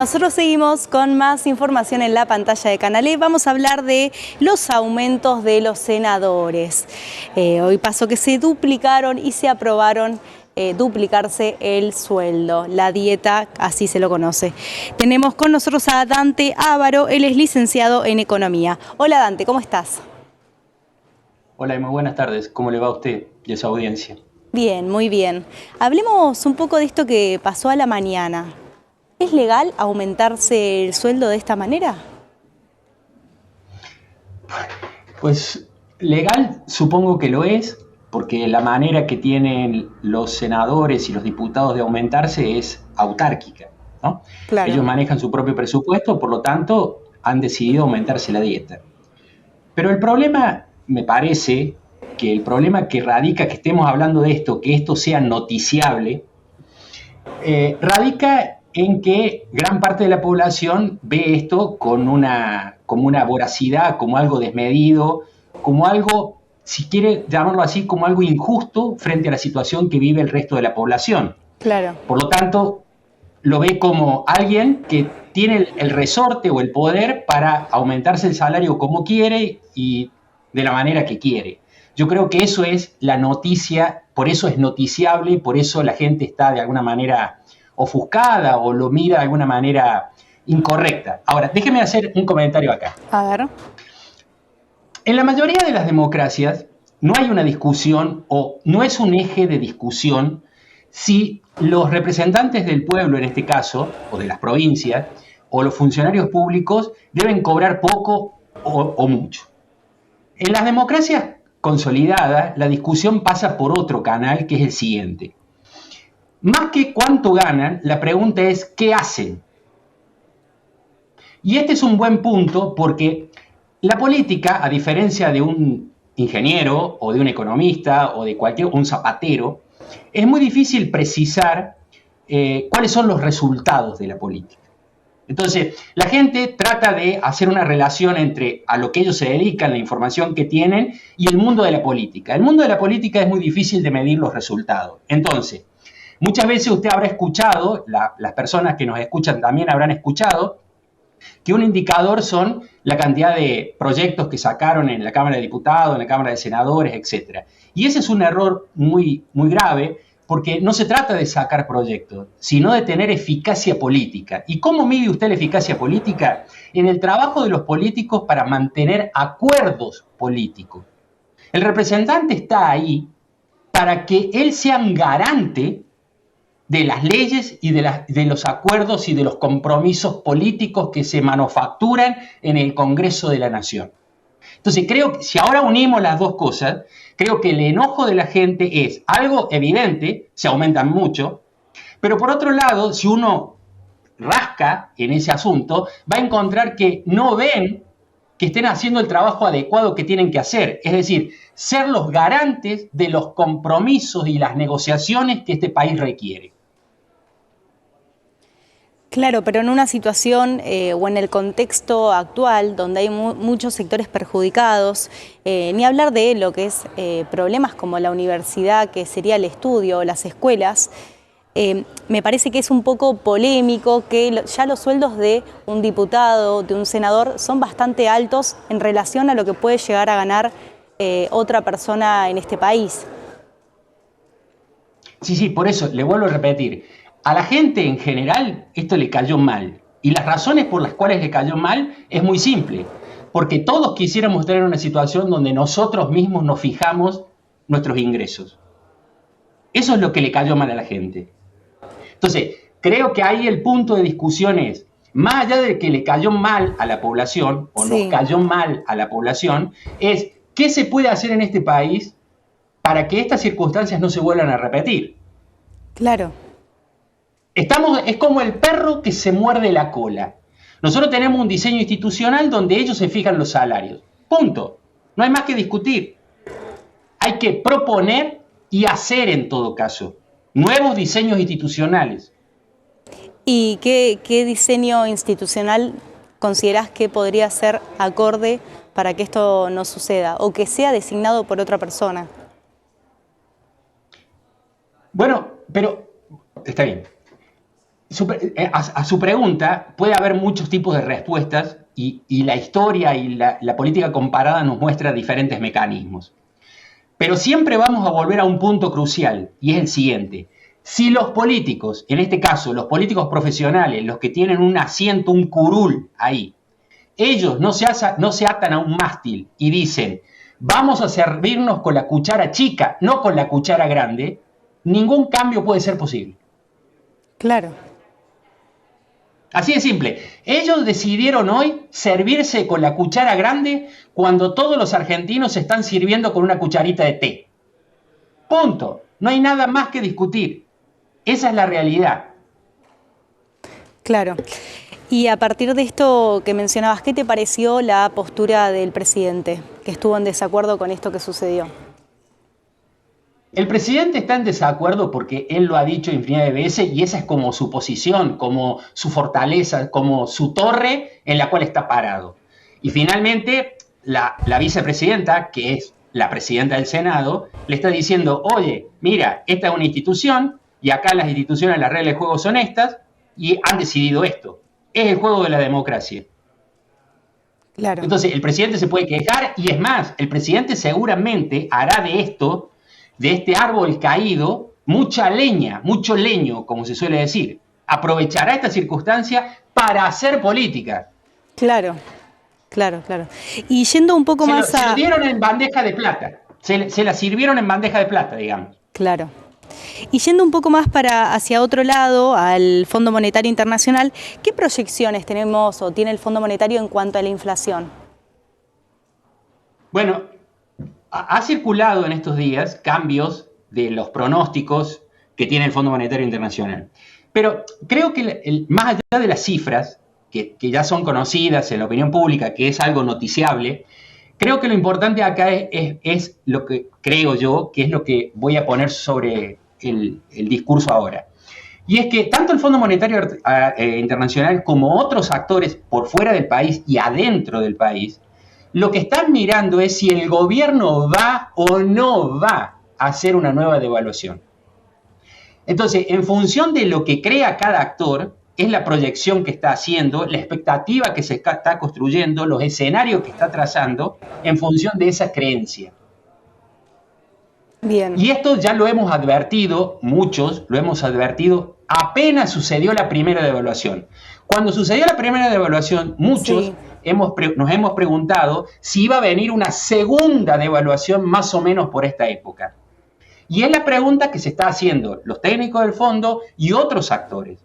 Nosotros seguimos con más información en la pantalla de Canal E. Vamos a hablar de los aumentos de los senadores. Hoy pasó que se duplicaron y se aprobaron duplicarse el sueldo, la dieta, así se lo conoce. Tenemos con nosotros a Dante Ávaro, él es licenciado en Economía. Hola Dante, ¿cómo estás? Hola y muy buenas tardes. ¿Cómo le va a usted y a su audiencia? Bien, muy bien. Hablemos un poco de esto que pasó a la mañana. ¿Es legal aumentarse el sueldo de esta manera? Pues legal supongo que lo es, porque la manera que tienen los senadores y los diputados de aumentarse es autárquica, ¿no? Claro. Ellos manejan su propio presupuesto, por lo tanto han decidido aumentarse la dieta. Pero el problema, me parece, que el problema que radica que estemos hablando de esto, que esto sea noticiable, radica en que gran parte de la población ve esto como una voracidad, como algo desmedido, como algo, si quiere llamarlo así, como algo injusto frente a la situación que vive el resto de la población. Claro. Por lo tanto, lo ve como alguien que tiene el resorte o el poder para aumentarse el salario como quiere y de la manera que quiere. Yo creo que eso es la noticia, por eso es noticiable, por eso la gente está de alguna manera ofuscada o lo mira de alguna manera incorrecta. Ahora, déjeme hacer un comentario acá. A ver. En la mayoría de las democracias no hay una discusión o no es un eje de discusión si los representantes del pueblo, en este caso, o de las provincias, o los funcionarios públicos deben cobrar poco o mucho. En las democracias consolidadas, la discusión pasa por otro canal que es el siguiente. Más que cuánto ganan, la pregunta es ¿qué hacen? Y este es un buen punto porque la política, a diferencia de un ingeniero o de un economista o de un zapatero, es muy difícil precisar cuáles son los resultados de la política. Entonces, la gente trata de hacer una relación entre a lo que ellos se dedican, la información que tienen y el mundo de la política. El mundo de la política es muy difícil de medir los resultados. Entonces, muchas veces usted habrá escuchado, las personas que nos escuchan también habrán escuchado, que un indicador son la cantidad de proyectos que sacaron en la Cámara de Diputados, en la Cámara de Senadores, etc. Y ese es un error muy, muy grave porque no se trata de sacar proyectos, sino de tener eficacia política. ¿Y cómo mide usted la eficacia política? En el trabajo de los políticos para mantener acuerdos políticos. El representante está ahí para que él sea un garante de las leyes y de los acuerdos y de los compromisos políticos que se manufacturan en el Congreso de la Nación. Entonces creo que si ahora unimos las dos cosas, creo que el enojo de la gente es algo evidente, se aumentan mucho, pero por otro lado, si uno rasca en ese asunto, va a encontrar que no ven que estén haciendo el trabajo adecuado que tienen que hacer, es decir, ser los garantes de los compromisos y las negociaciones que este país requiere. Claro, pero en una situación o en el contexto actual donde hay muchos sectores perjudicados, ni hablar de lo que es problemas como la universidad, que sería el estudio, o las escuelas, me parece que es un poco polémico que ya los sueldos de un diputado, de un senador, son bastante altos en relación a lo que puede llegar a ganar otra persona en este país. Sí, por eso le vuelvo a repetir. A la gente en general esto le cayó mal. Y las razones por las cuales le cayó mal es muy simple. Porque todos quisiéramos tener una situación donde nosotros mismos nos fijamos nuestros ingresos. Eso es lo que le cayó mal a la gente. Entonces, creo que ahí el punto de discusión es, más allá de que le cayó mal a la población, o nos Sí, cayó mal a la población, es qué se puede hacer en este país para que estas circunstancias no se vuelvan a repetir. claro. Es como el perro que se muerde la cola. Nosotros tenemos un diseño institucional donde ellos se fijan los salarios. Punto. No hay más que discutir. Hay que proponer y hacer en todo caso nuevos diseños institucionales. ¿Y qué diseño institucional considerás que podría ser acorde para que esto no suceda o que sea designado por otra persona? Bueno, pero está bien. A su pregunta puede haber muchos tipos de respuestas y la historia y la política comparada nos muestra diferentes mecanismos. Pero siempre vamos a volver a un punto crucial y es el siguiente. Si los políticos, en este caso los políticos profesionales, los que tienen un asiento, un curul ahí, ellos no se atan a un mástil y dicen, vamos a servirnos con la cuchara chica, no con la cuchara grande, ningún cambio puede ser posible. Claro. Así de simple. Ellos decidieron hoy servirse con la cuchara grande cuando todos los argentinos se están sirviendo con una cucharita de té. Punto. No hay nada más que discutir. Esa es la realidad. Claro. Y a partir de esto que mencionabas, ¿qué te pareció la postura del presidente, que estuvo en desacuerdo con esto que sucedió? El presidente está en desacuerdo porque él lo ha dicho infinidad de veces y esa es como su posición, como su fortaleza, como su torre en la cual está parado. Y finalmente la vicepresidenta, que es la presidenta del Senado, le está diciendo, oye, mira, esta es una institución y acá las instituciones, las reglas de juego son estas y han decidido esto. Es el juego de la democracia. Claro. Entonces el presidente se puede quejar y es más, el presidente seguramente hará de esto, de este árbol caído, mucha leña, mucho leño, como se suele decir. Aprovechará esta circunstancia para hacer política. Claro, claro, claro. Y yendo un poco más Se lo dieron en bandeja de plata. Se la sirvieron en bandeja de plata, digamos. Claro. Y yendo un poco más hacia otro lado, al Fondo Monetario Internacional, ¿qué proyecciones tenemos o tiene el Fondo Monetario en cuanto a la inflación? Bueno, ha circulado en estos días cambios de los pronósticos que tiene el Fondo Monetario Internacional. Pero creo que más allá de las cifras, que ya son conocidas en la opinión pública, que es algo noticiable, creo que lo importante acá es lo que creo yo, que es lo que voy a poner sobre el discurso ahora. Y es que tanto el Fondo Monetario Internacional como otros actores por fuera del país y adentro del país, lo que están mirando es si el gobierno va o no va a hacer una nueva devaluación. Entonces, en función de lo que crea cada actor, es la proyección que está haciendo, la expectativa que se está construyendo, los escenarios que está trazando, en función de esa creencia. Bien. Y esto ya lo hemos advertido, muchos lo hemos advertido, apenas sucedió la primera devaluación. Cuando sucedió la primera devaluación, muchos Sí. nos hemos preguntado si iba a venir una segunda devaluación más o menos por esta época. Y es la pregunta que se está haciendo los técnicos del fondo y otros actores.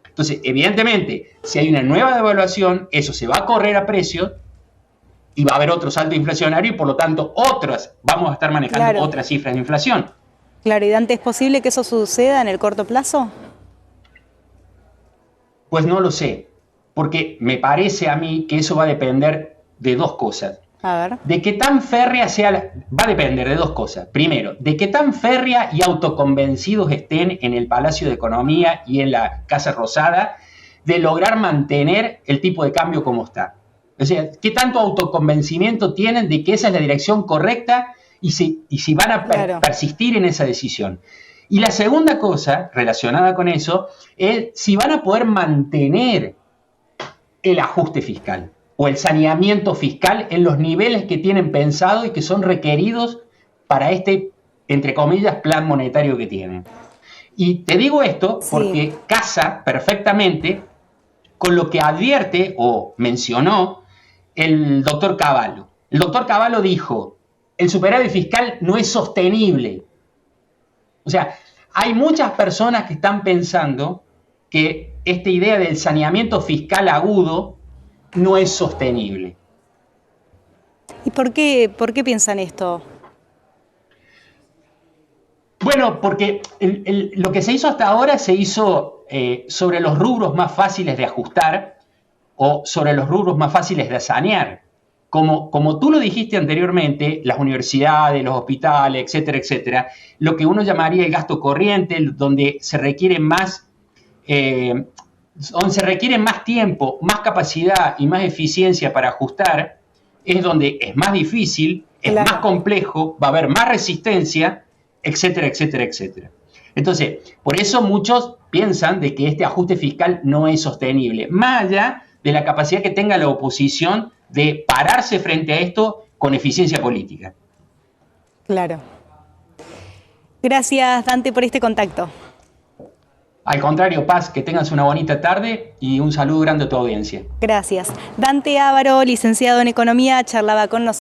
Entonces, evidentemente, si hay una nueva devaluación, eso se va a correr a precios y va a haber otro salto inflacionario y por lo tanto vamos a estar manejando otras cifras de inflación. Claro, ¿y Dante, es posible que eso suceda en el corto plazo? Pues no lo sé, porque me parece a mí que eso va a depender de dos cosas. A ver. De qué tan férrea va a depender de dos cosas. Primero, de qué tan férrea y autoconvencidos estén en el Palacio de Economía y en la Casa Rosada de lograr mantener el tipo de cambio como está. O sea, qué tanto autoconvencimiento tienen de que esa es la dirección correcta y si van a persistir en esa decisión. Y la segunda cosa relacionada con eso es si van a poder mantener el ajuste fiscal o el saneamiento fiscal en los niveles que tienen pensado y que son requeridos para este, entre comillas, plan monetario que tienen. Y te digo esto porque casa perfectamente con lo que advierte o mencionó el doctor Cavallo. El doctor Cavallo dijo, el superávit fiscal no es sostenible. O sea, hay muchas personas que están pensando que esta idea del saneamiento fiscal agudo no es sostenible. ¿Y por qué piensan esto? Bueno, porque lo que se hizo hasta ahora se hizo sobre los rubros más fáciles de ajustar o sobre los rubros más fáciles de sanear. Como tú lo dijiste anteriormente, las universidades, los hospitales, etcétera, etcétera, lo que uno llamaría el gasto corriente, donde se requiere más tiempo, más capacidad y más eficiencia para ajustar, es donde es más difícil, es más complejo, va a haber más resistencia, etcétera, etcétera, etcétera. Entonces, por eso muchos piensan de que este ajuste fiscal no es sostenible, más allá de la capacidad que tenga la oposición de pararse frente a esto con eficiencia política. Claro. Gracias, Dante, por este contacto. Al contrario, Paz, que tengas una bonita tarde y un saludo grande a tu audiencia. Gracias. Dante Ávaro, licenciado en Economía, charlaba con nosotros.